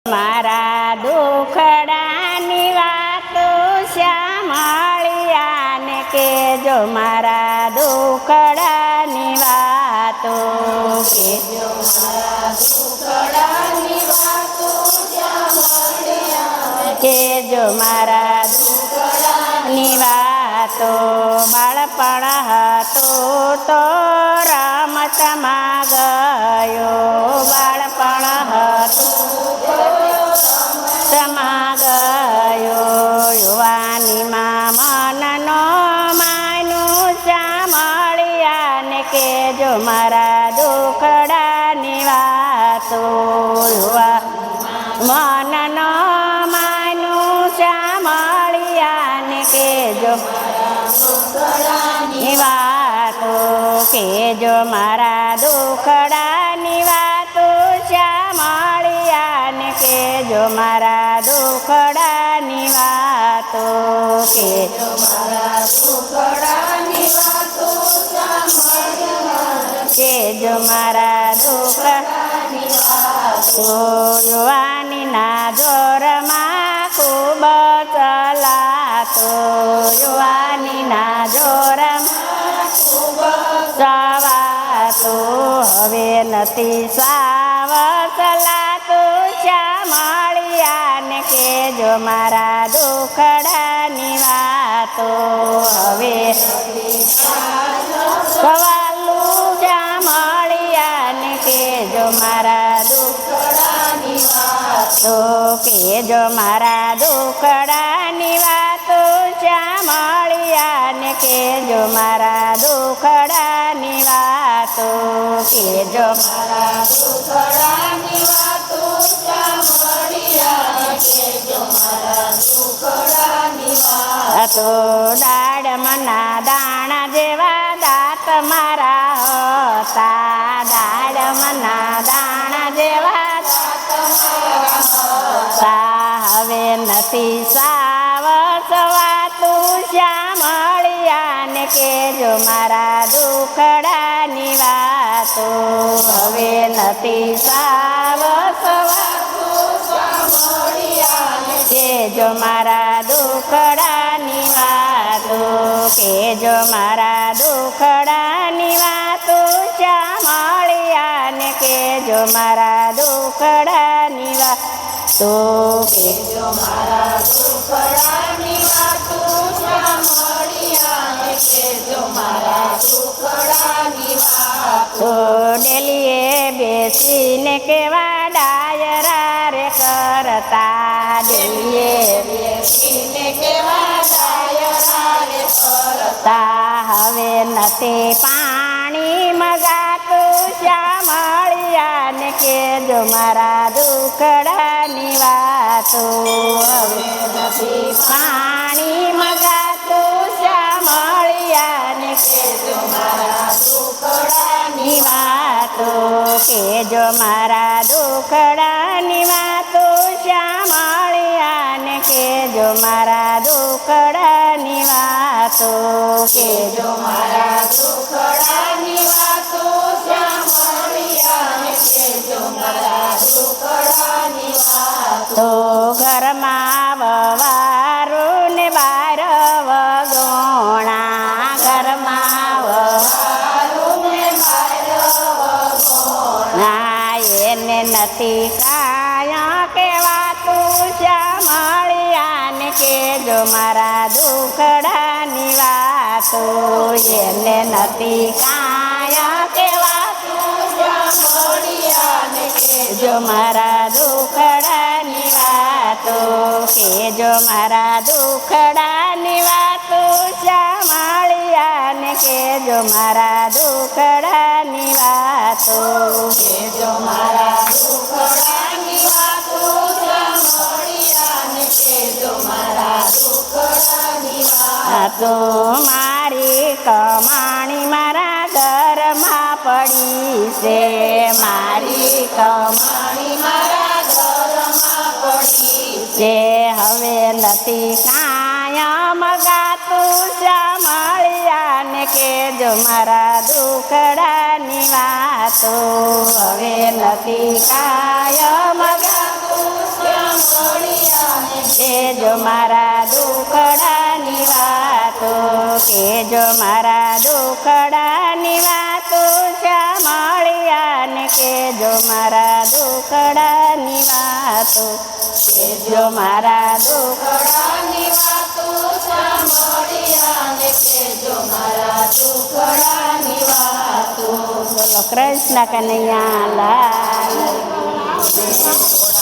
મારા દુખડાની વાતો શ્યામળિયાને કેજો, મારા દુખડાની વાતો કેજો, મારા દુખડાની વાતો શ્યામળિયાને કેજો, મારા દુખડાની વાતો. બાળપણ હતું તો રમતમાં ગયો, બાળપણ હતું ગયો, યુવાનીમાં મનનો માયનું શ્યામળિયાને કેજો, મારા દુખડાની વાતો. મનનો માયનું શ્યામળિયાને કેજો, વાતો કેજો, મારા દુખડાની વાતો શ્યામળિયાને કેજો, મારા દુખડાની વાતો કેજો, મારા દુખડાની વાતો શ્યામળિયાને કેજો, મારા દુખડાની વાતો. યુવાનીના જોરમાં ખૂબ ચલાતો, યુવાનીના જોરમાં સવાતો, હવે નથી સાવસલાતું શ્યામળિયાને કેજો, મારા દુખડાની વાતો. હવે સવાલું શ્યામળિયાને કેજો, મારા દુખડાની વાતો કેજો, મારા દુખડાની વાતો શ્યામળિયાને કેજો, મારા દુખડાની વાતો કેજો, મારા દુખડાની વાતો શ્યામળિયાને કેજો, મારા દુખડાની વાતો. દાડમના દાણા જેવા દાંત મારા હતા, દાડમના દાણા જેવા દાંત મારા હતા, હવે નથી સાવસવાતું શ્યામળિયાને કેજો, મારા દુખડાની વાતો. હવે નથી સાવસવાતું શ્યામળિયાને કેજો, મારા દુખડાની વાતો કેજો, મારા દુખડાની વાતો શ્યામળિયાને કેજો, મારા દુખડાની વાતો કેજો, મારા દુખડાની વાતો શ્યામળિયાને કેજો, મારા દુખડાની વાતો. ડેલીએ બેસીને કેવા ડાયરા રે કરતા, ડેલીએ બેસીને કેવા ડાયરા રે કરતા, હવે નથી પાણી મગાતું શ્યામળિયાને કેજો, મારા દુખડાની વાતો. હવે નથી પાણી મગાતું શ્યામળિયાને કેજો, મારા દુખડાની વાતો કેજો, મારા દુખડાની વાતો શ્યામળિયાને કેજો, મારા દુખડાની વાતો કેજો, મારા દુખડાની વાતો શ્યામળિયાને કેજો, મારા દુખડાની વાતો. ઘરમાં વવારું ને બાર વગોણા, ઘરમાં વવારું ને બાર વગોણા, એને નથી કાયા કહેવાતું શ્યામળિયાને કેજો, મારા દુખડાની વાતો. એને નથી કાયા કહેવાતું શ્યામળિયાને કેજો, મારા દુખડાની વાતો કેજો, મારા દુખડાની વાતો શ્યામળિયાને કેજો, મારા દુખડાની વાતો કેજો, મારા દુખડાની વાતો શ્યામળિયાને કેજો, મારા દુખડાની વાતો. મારી કમાણી મારા ઘરમાં પડી છે, મારી કમાણી મારા ઘરમાં પડી છે, હવે નથી કાયા મગાતું શ્યામળિયાને કેજો, મારા દુખડાની વાતો. હવે નથી કાયમ ગાતું કેજો મારા દુખડાની વાતો કેજો મારા દુખડાની વાતો શ્યામળિયાને કેજો મારા દુખડાની વાતો કેજો મારા દુખડાની વાતો શ્યામળિયાને કેજો મારા દુખડાની વાતો. બોલો કૃષ્ણ કનૈયા લાલ.